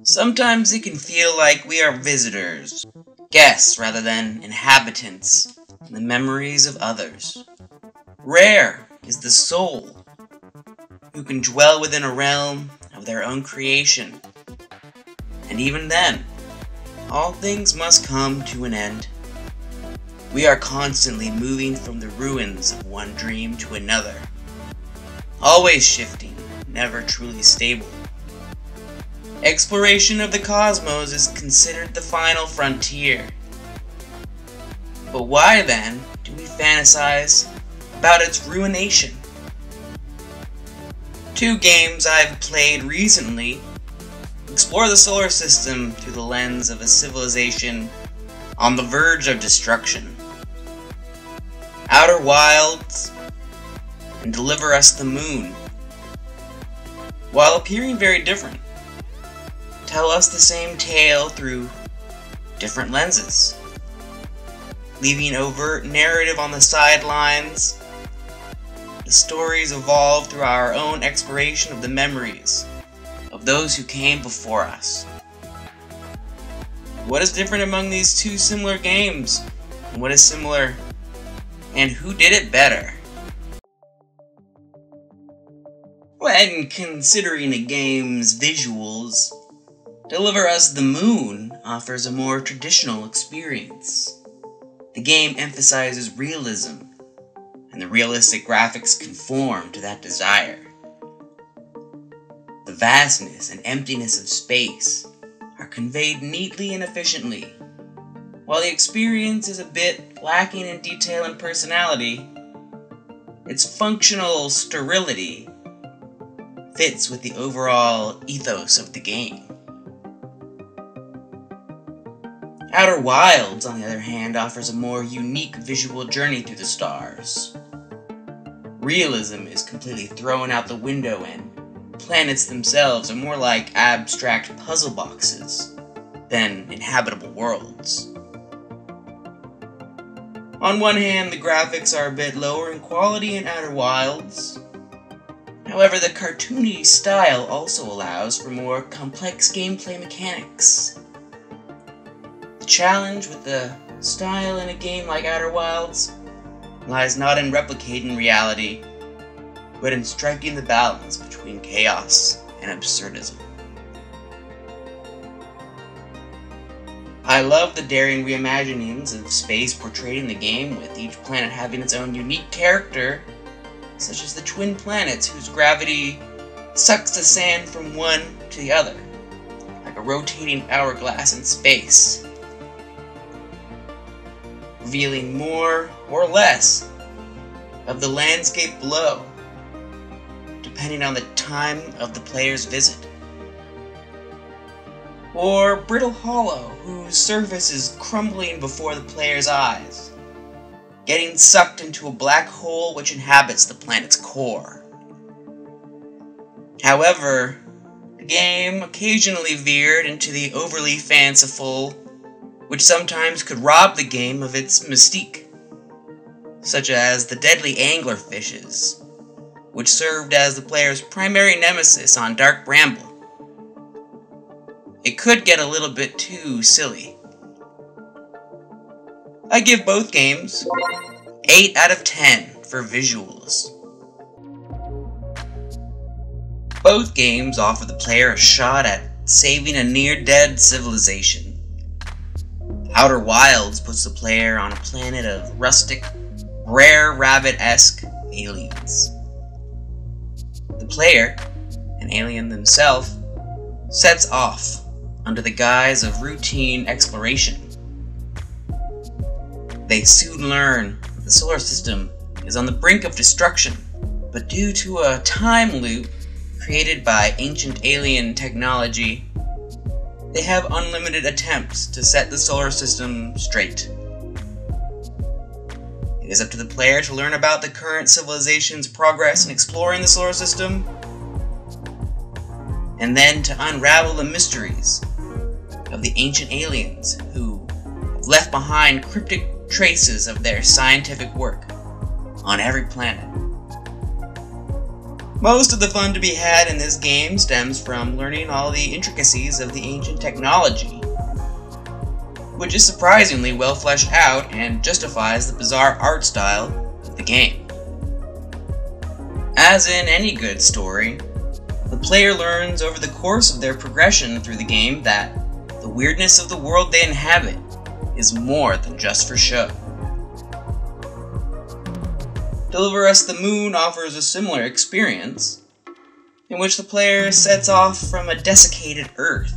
Sometimes it can feel like we are visitors, guests rather than inhabitants in the memories of others. Rare is the soul who can dwell within a realm of their own creation. And even then, all things must come to an end. We are constantly moving from the ruins of one dream to another, always shifting, never truly stable. Exploration of the cosmos is considered the final frontier. But why then do we fantasize about its ruination? Two games I've played recently explore the solar system through the lens of a civilization on the verge of destruction. Outer Wilds and Deliver Us the Moon, while appearing very different, tell us the same tale through different lenses, leaving overt narrative on the sidelines. The stories evolve through our own exploration of the memories of those who came before us. What is different among these two similar games? And what is similar? And who did it better? When considering a game's visuals, Deliver Us the Moon offers a more traditional experience. The game emphasizes realism, and the realistic graphics conform to that desire. The vastness and emptiness of space are conveyed neatly and efficiently. While the experience is a bit lacking in detail and personality, its functional sterility fits with the overall ethos of the game. Outer Wilds, on the other hand, offers a more unique visual journey through the stars. Realism is completely thrown out the window, and planets themselves are more like abstract puzzle boxes than inhabitable worlds. On one hand, the graphics are a bit lower in quality in Outer Wilds. However, the cartoony style also allows for more complex gameplay mechanics. The challenge with the style in a game like Outer Wilds lies not in replicating reality, but in striking the balance between chaos and absurdism. I love the daring reimaginings of space portrayed in the game, with each planet having its own unique character, such as the twin planets whose gravity sucks the sand from one to the other, like a rotating hourglass in space, revealing more or less of the landscape below, depending on the time of the player's visit. Or Brittle Hollow, whose surface is crumbling before the player's eyes, getting sucked into a black hole which inhabits the planet's core. However, the game occasionally veered into the overly fanciful, which sometimes could rob the game of its mystique, such as the deadly anglerfishes, which served as the player's primary nemesis on Dark Bramble. It could get a little bit too silly. I give both games 8 out of 10 for visuals. Both games offer the player a shot at saving a near-dead civilization. Outer Wilds puts the player on a planet of rustic, Brer Rabbit-esque aliens. The player, an alien themselves, sets off under the guise of routine exploration. They soon learn that the solar system is on the brink of destruction, but due to a time loop created by ancient alien technology, they have unlimited attempts to set the solar system straight. It is up to the player to learn about the current civilization's progress in exploring the solar system, and then to unravel the mysteries of the ancient aliens who have left behind cryptic traces of their scientific work on every planet. Most of the fun to be had in this game stems from learning all the intricacies of the ancient technology, which is surprisingly well fleshed out and justifies the bizarre art style of the game. As in any good story, the player learns over the course of their progression through the game that the weirdness of the world they inhabit is more than just for show. Deliver Us the Moon offers a similar experience, in which the player sets off from a desiccated Earth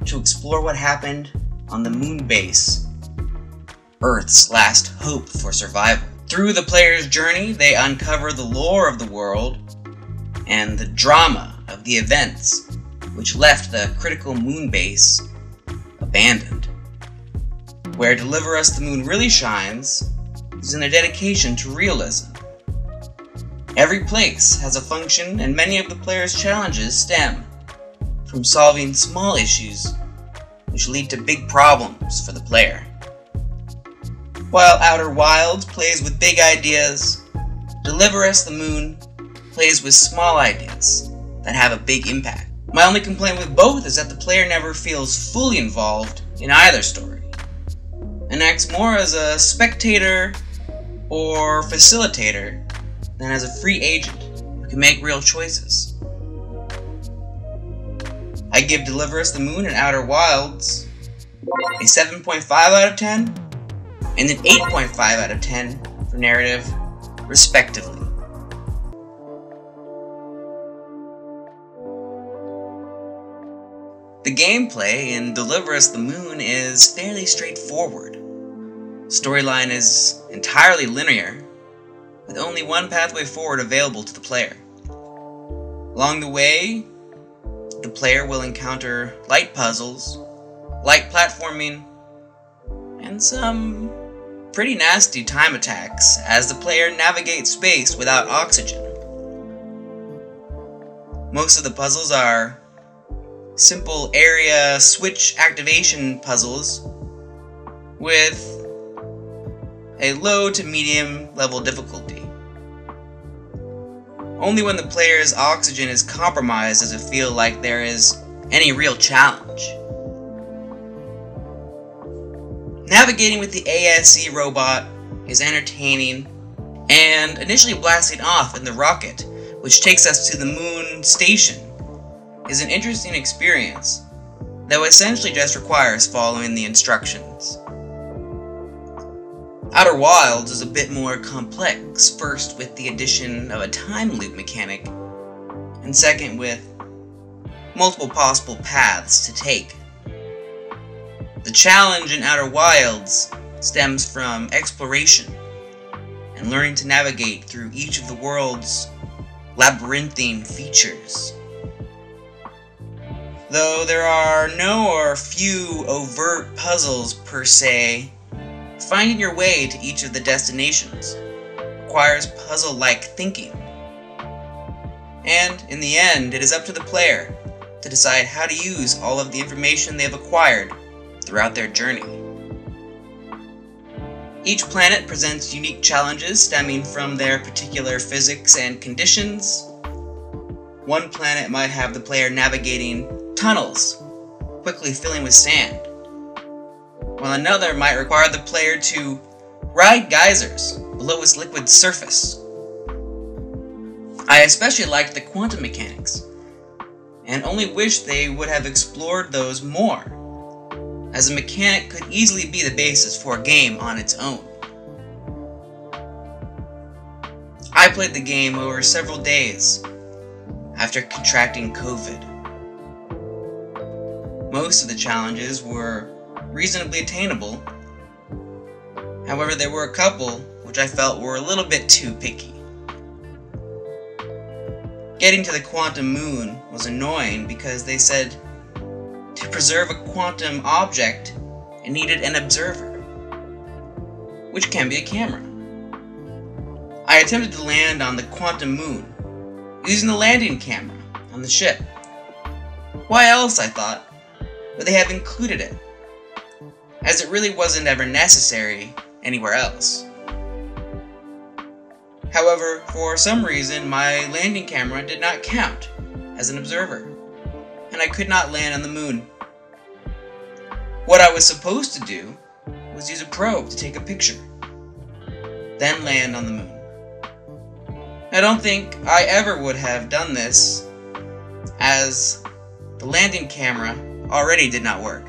to explore what happened on the moon base, Earth's last hope for survival. Through the player's journey, they uncover the lore of the world and the drama of the events which left the critical moon base abandoned. Where Deliver Us the Moon really shines is in a dedication to realism. Every place has a function, and many of the player's challenges stem from solving small issues which lead to big problems for the player. While Outer Wilds plays with big ideas, Deliver Us the Moon plays with small ideas that have a big impact. My only complaint with both is that the player never feels fully involved in either story, and acts more as a spectator or facilitator than as a free agent who can make real choices. I give Deliver Us the Moon and Outer Wilds a 7.5 out of 10 and an 8.5 out of 10 for narrative, respectively. The gameplay in Deliver Us the Moon is fairly straightforward. Storyline is entirely linear, with only one pathway forward available to the player. Along the way, the player will encounter light puzzles, light platforming, and some pretty nasty time attacks as the player navigates space without oxygen. Most of the puzzles are simple area switch activation puzzles with a low to medium level difficulty. Only when the player's oxygen is compromised does it feel like there is any real challenge. Navigating with the ASC robot is entertaining, and initially blasting off in the rocket, which takes us to the moon station, is an interesting experience, though essentially just requires following the instructions. Outer Wilds is a bit more complex, first with the addition of a time loop mechanic, and second with multiple possible paths to take. The challenge in Outer Wilds stems from exploration and learning to navigate through each of the world's labyrinthine features. Though there are no or few overt puzzles per se, finding your way to each of the destinations requires puzzle-like thinking. And in the end, it is up to the player to decide how to use all of the information they have acquired throughout their journey. Each planet presents unique challenges stemming from their particular physics and conditions. One planet might have the player navigating tunnels, quickly filling with sand, while another might require the player to ride geysers below its liquid surface. I especially liked the quantum mechanics, and only wish they would have explored those more, as a mechanic could easily be the basis for a game on its own. I played the game over several days after contracting COVID. Most of the challenges were reasonably attainable. However, there were a couple which I felt were a little bit too picky. Getting to the quantum moon was annoying because they said to preserve a quantum object it needed an observer, which can be a camera. I attempted to land on the quantum moon using the landing camera on the ship. Why else, I thought, would they have included it, as it really wasn't ever necessary anywhere else. However, for some reason, my landing camera did not count as an observer, and I could not land on the moon. What I was supposed to do was use a probe to take a picture, then land on the moon. I don't think I ever would have done this, as the landing camera already did not work.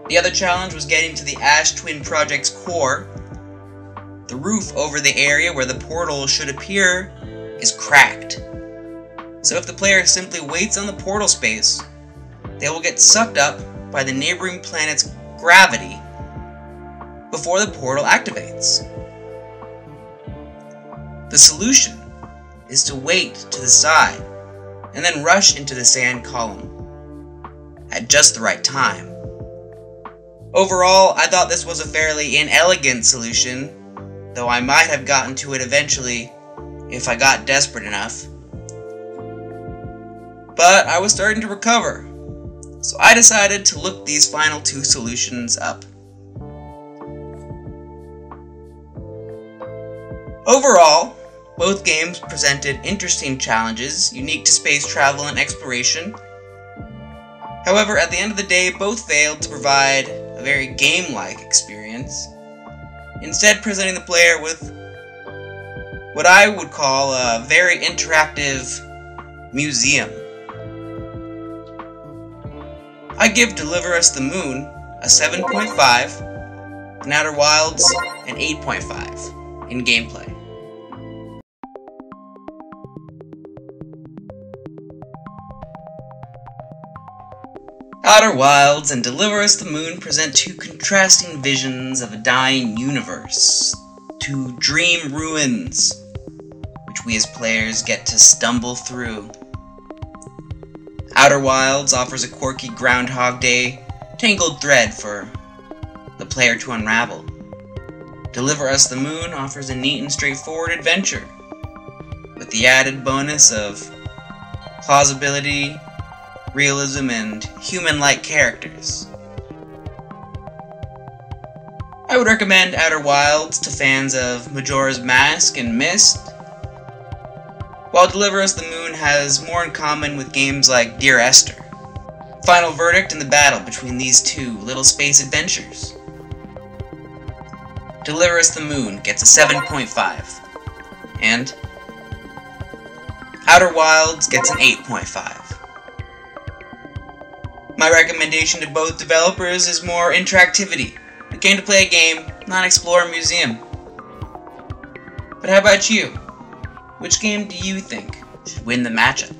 The other challenge was getting to the Ash Twin Project's core. The roof over the area where the portal should appear is cracked. So if the player simply waits on the portal space, they will get sucked up by the neighboring planet's gravity before the portal activates. The solution is to wait to the side and then rush into the sand column at just the right time. Overall, I thought this was a fairly inelegant solution, though I might have gotten to it eventually if I got desperate enough. But I was starting to recover, so I decided to look these final two solutions up. Overall, both games presented interesting challenges unique to space travel and exploration. However, at the end of the day, both failed to provide a very game-like experience, instead presenting the player with what I would call a very interactive museum. I give Deliver Us the Moon a 7.5, and Outer Wilds an 8.5 in gameplay. Outer Wilds and Deliver Us the Moon present two contrasting visions of a dying universe, two dream ruins, which we as players get to stumble through. Outer Wilds offers a quirky Groundhog Day tangled thread for the player to unravel. Deliver Us the Moon offers a neat and straightforward adventure, with the added bonus of plausibility, realism, and human-like characters. I would recommend Outer Wilds to fans of Majora's Mask and Myst, while Deliver Us the Moon has more in common with games like Dear Esther. Final verdict in the battle between these two little space adventures. Deliver Us the Moon gets a 7.5, and Outer Wilds gets an 8.5. My recommendation to both developers is more interactivity. We came to play a game, not explore a museum. But how about you? Which game do you think should win the matchup?